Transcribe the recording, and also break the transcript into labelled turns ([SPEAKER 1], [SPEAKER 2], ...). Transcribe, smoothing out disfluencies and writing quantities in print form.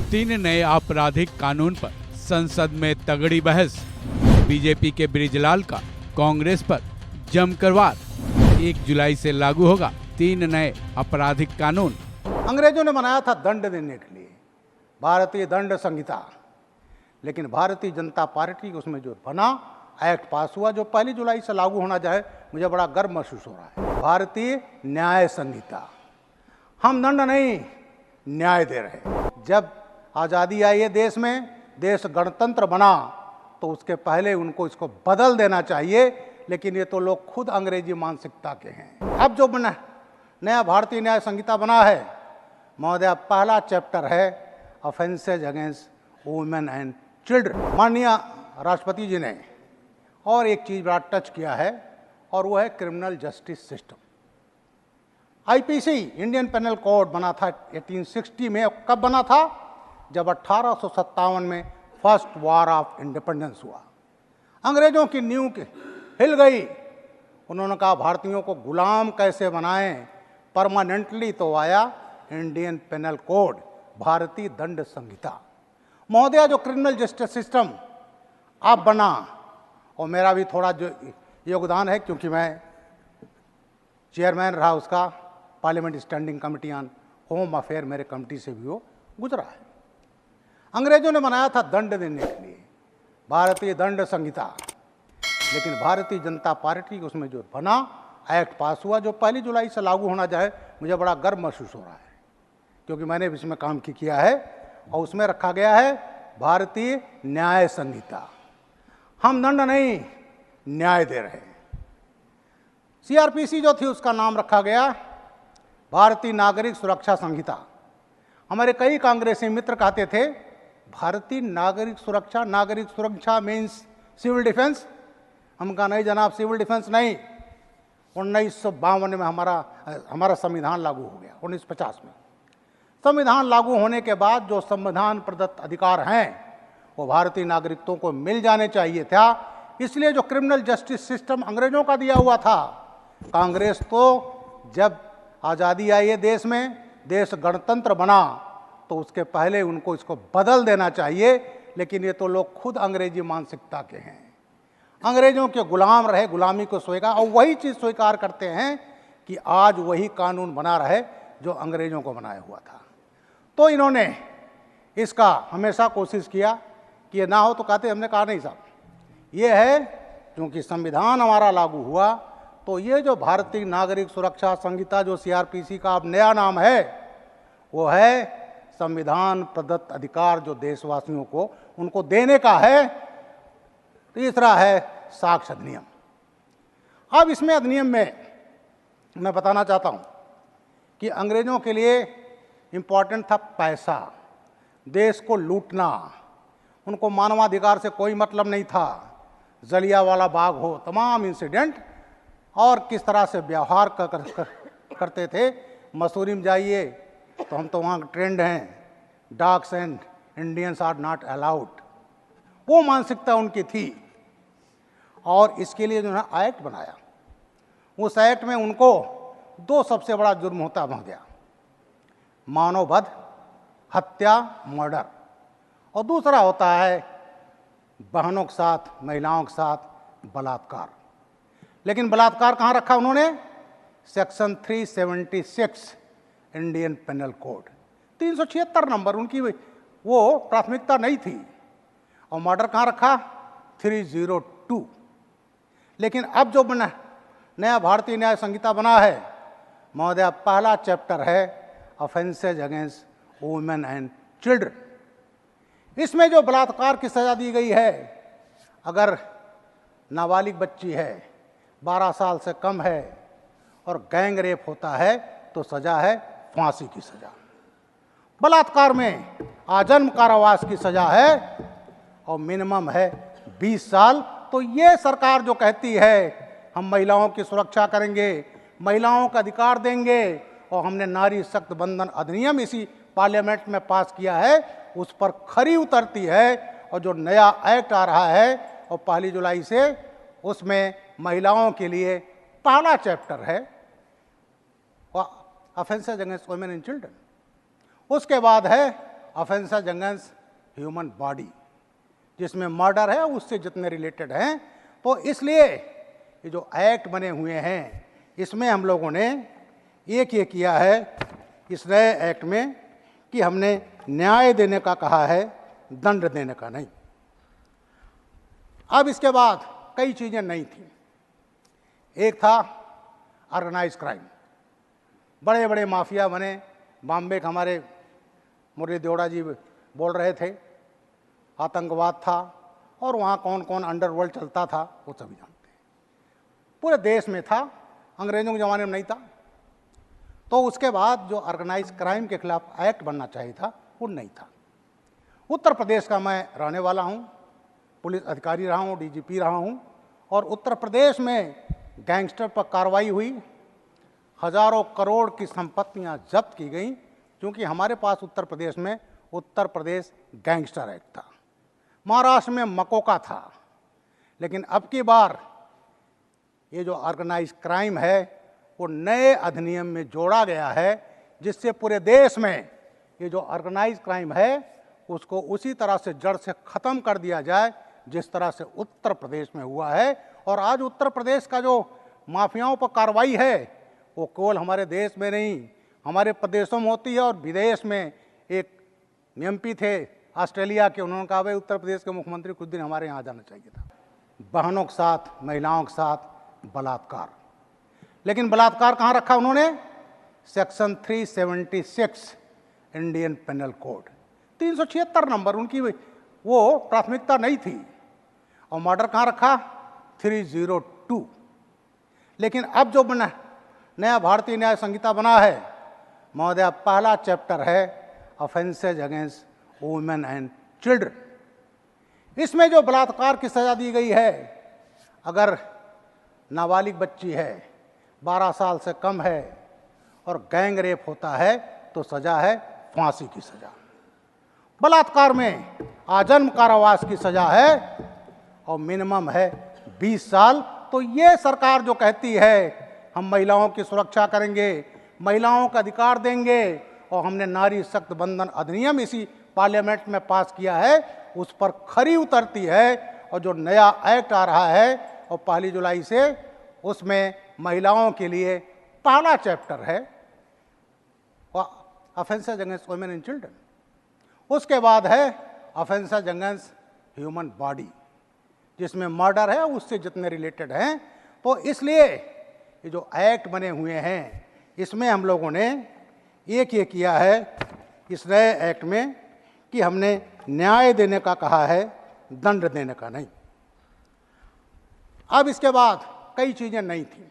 [SPEAKER 1] तीन नए आपराधिक कानून पर संसद में तगड़ी बहस। बीजेपी के बृजलाल का कांग्रेस पर जमकर वार। 1 जुलाई से लागू होगा 3 नए आपराधिक कानून।
[SPEAKER 2] अंग्रेजों ने बनाया था दंड देने के लिए भारतीय दंड संहिता, लेकिन भारतीय जनता पार्टी उसमें जो बना एक्ट पास हुआ जो 1 जुलाई से लागू होना चाहे, मुझे बड़ा गर्व महसूस हो रहा है। भारतीय न्याय संहिता, हम दंड नहीं न्याय दे रहे। जब आज़ादी आई है देश में, देश गणतंत्र बना, तो उसके पहले उनको इसको बदल देना चाहिए, लेकिन ये तो लोग खुद अंग्रेजी मानसिकता के हैं। अब जो बना नया भारतीय न्याय संहिता बना है महोदय, पहला चैप्टर है offences against women and children. माननीय राष्ट्रपति जी ने और एक चीज बड़ा टच किया है, और वो है criminal justice system. IPC Indian penal code बना था 1860 में। कब बना था? जब 1857 में फर्स्ट वॉर ऑफ इंडिपेंडेंस हुआ। अंग्रेजों की नींव हिल गई। उन्होंने कहा भारतीयों को गुलाम कैसे बनाएं परमानेंटली, तो आया इंडियन पेनल कोड, भारतीय दंड संहिता। महोदया, जो क्रिमिनल जस्टिस सिस्टम अब बना, और मेरा भी थोड़ा जो योगदान है क्योंकि मैं चेयरमैन रहा उसका, parliament standing committee on home affair, मेरे कमेटी से भी वो गुजरा है। अंग्रेजों ने बनाया था दंड देने के लिए भारतीय दंड संहिता, लेकिन भारतीय जनता पार्टी उसमें जो बना एक्ट पास हुआ जो 1 जुलाई से लागू होना चाहे, मुझे बड़ा गर्व महसूस हो रहा है क्योंकि मैंने भी इसमें काम किया है। और उसमें रखा गया है भारतीय न्याय संहिता, हम दंड नहीं न्याय दे रहे। सीआरपीसी जो थी उसका नाम रखा गया भारतीय नागरिक सुरक्षा संहिता। हमारे कई कांग्रेसी मित्र कहते थे भारतीय नागरिक सुरक्षा मीन्स सिविल डिफेंस। हम कहा नहीं जनाब, सिविल डिफेंस नहीं। 1952 में हमारा संविधान लागू हो गया। 1950 में संविधान लागू होने के बाद जो संविधान प्रदत्त अधिकार हैं वो भारतीय नागरिकों को मिल जाने चाहिए था। इसलिए जो क्रिमिनल जस्टिस सिस्टम अंग्रेजों का दिया हुआ था, कांग्रेस तो जब आज़ादी आई है देश में, देश गणतंत्र बना, तो उसके पहले उनको इसको बदल देना चाहिए, लेकिन ये तो लोग खुद अंग्रेजी मानसिकता के हैं। अंग्रेजों के गुलाम रहे, गुलामी को स्वीकार, और वही चीज़ स्वीकार करते हैं कि आज वही कानून बना रहे जो अंग्रेजों को बनाया हुआ था। तो इन्होंने इसका हमेशा कोशिश किया कि ये ना हो, तो कहते हमने कहा नहीं साहब, ये है क्योंकि संविधान हमारा लागू हुआ, तो ये जो भारतीय नागरिक सुरक्षा संहिता जो सीआरपीसी का अब नया नाम है, वो है संविधान प्रदत्त अधिकार जो देशवासियों को उनको देने का है। तीसरा है साक्ष्य अधिनियम। अब इसमें अधिनियम में मैं बताना चाहता हूं कि अंग्रेजों के लिए इंपॉर्टेंट था पैसा, देश को लूटना। उनको मानवाधिकार से कोई मतलब नहीं था। जलियांवाला बाग हो, तमाम इंसिडेंट, और किस तरह से व्यवहार करते थे। मसूरी में जाइए तो हम तो वहाँ ट्रेंड हैं, dogs and Indians are not allowed. वो मानसिकता उनकी थी, और इसके लिए जो है एक्ट बनाया। उस एक्ट में उनको 2 सबसे बड़ा जुर्म होता है महोदया, मानववध, हत्या, मर्डर, और दूसरा होता है बहनों के साथ, महिलाओं के साथ बलात्कार। लेकिन बलात्कार कहाँ रखा उन्होंने? Section 376 Indian penal code, 376 number उनकी वो प्राथमिकता नहीं थी। और मर्डर कहाँ रखा? 302। लेकिन अब जो बना नया भारतीय न्याय संहिता बना है महोदया, पहला चैप्टर है offences against women and children. इसमें जो बलात्कार की सजा दी गई है, अगर नाबालिग बच्ची है, 12 साल से कम है, और गैंग रेप होता है, तो सजा है फांसी की सजा। बलात्कार में आजीवन कारावास की सजा है, और मिनिमम है 20 साल। तो ये सरकार जो कहती है हम महिलाओं की सुरक्षा करेंगे, महिलाओं का अधिकार देंगे, और हमने नारी शक्ति बंधन अधिनियम इसी पार्लियामेंट में पास किया है, उस पर खरी उतरती है। और जो नया एक्ट आ रहा है और 1 जुलाई से, उसमें महिलाओं के लिए पहला चैप्टर है offences against women and children. उसके बाद है ऑफेंसेस अगेंस्ट ह्यूमन बॉडी, जिसमें मर्डर है उससे जितने रिलेटेड हैं। तो इसलिए ये जो एक्ट बने हुए हैं इसमें हम लोगों ने एक ये किया है इस नए एक्ट में कि हमने न्याय देने का कहा है, दंड देने का नहीं। अब इसके बाद कई चीज़ें नई थी। एक था ऑर्गेनाइज क्राइम, बड़े बड़े माफिया बने। बॉम्बे के हमारे मुरली देवड़ा जी बोल रहे थे, आतंकवाद था और वहाँ कौन कौन अंडरवर्ल्ड चलता था वो सभी जानते हैं। पूरे देश में था, अंग्रेजों के ज़माने में नहीं था। तो उसके बाद जो ऑर्गेनाइज क्राइम के खिलाफ एक्ट बनना चाहिए था वो नहीं था। उत्तर प्रदेश का मैं रहने वाला हूँ, पुलिस अधिकारी रहा हूँ, डीजीपी रहा हूँ, और उत्तर प्रदेश में गैंगस्टर पर कार्रवाई हुई, हजारों करोड़ की संपत्तियां जब्त की गई, क्योंकि हमारे पास उत्तर प्रदेश में उत्तर प्रदेश गैंगस्टर एक्ट था। महाराष्ट्र में मकोका था, लेकिन अब की बार ये जो ऑर्गेनाइज क्राइम है वो नए अधिनियम में जोड़ा गया है, जिससे पूरे देश में ये जो ऑर्गेनाइज क्राइम है उसको उसी तरह से जड़ से ख़त्म कर दिया जाए जिस तरह से उत्तर प्रदेश में हुआ है। और आज उत्तर प्रदेश का जो माफियाओं पर कार्रवाई है वो केवल हमारे देश में नहीं, हमारे प्रदेशों में होती है। और विदेश में एक एमपी थे ऑस्ट्रेलिया के, उन्होंने कहा भाई उत्तर प्रदेश के मुख्यमंत्री कुछ दिन हमारे यहाँ जाना चाहिए था। बहनों के साथ, महिलाओं के साथ बलात्कार, लेकिन बलात्कार कहाँ रखा उन्होंने? Section 376 Indian penal code, 376 number उनकी वो प्राथमिकता नहीं थी। और मर्डर कहाँ रखा? 302। लेकिन अब जो बना नया भारतीय न्याय संहिता बना है महोदय, पहला चैप्टर है offences against women and children. इसमें जो बलात्कार की सज़ा दी गई है, अगर नाबालिग बच्ची है, 12 साल से कम है और गैंग रेप होता है तो सज़ा है फांसी की सज़ा। बलात्कार में आजन्म कारावास की सज़ा है और मिनिमम है 20 साल। तो ये सरकार जो कहती है हम महिलाओं की सुरक्षा करेंगे, महिलाओं का अधिकार देंगे, और हमने नारी शक्ति बंधन अधिनियम इसी पार्लियामेंट में पास किया है, उस पर खरी उतरती है। और जो नया एक्ट आ रहा है और 1 जुलाई से उसमें महिलाओं के लिए पहला चैप्टर है offences against women and children. उसके बाद है ऑफेंसेज अगेंस्ट ह्यूमन बॉडी, जिसमें मर्डर है उससे जितने रिलेटेड हैं। तो इसलिए ये जो एक्ट बने हुए हैं इसमें हम लोगों ने एक ये किया है इस नए एक्ट में कि हमने न्याय देने का कहा है, दंड देने का नहीं। अब इसके बाद कई चीज़ें नई थी।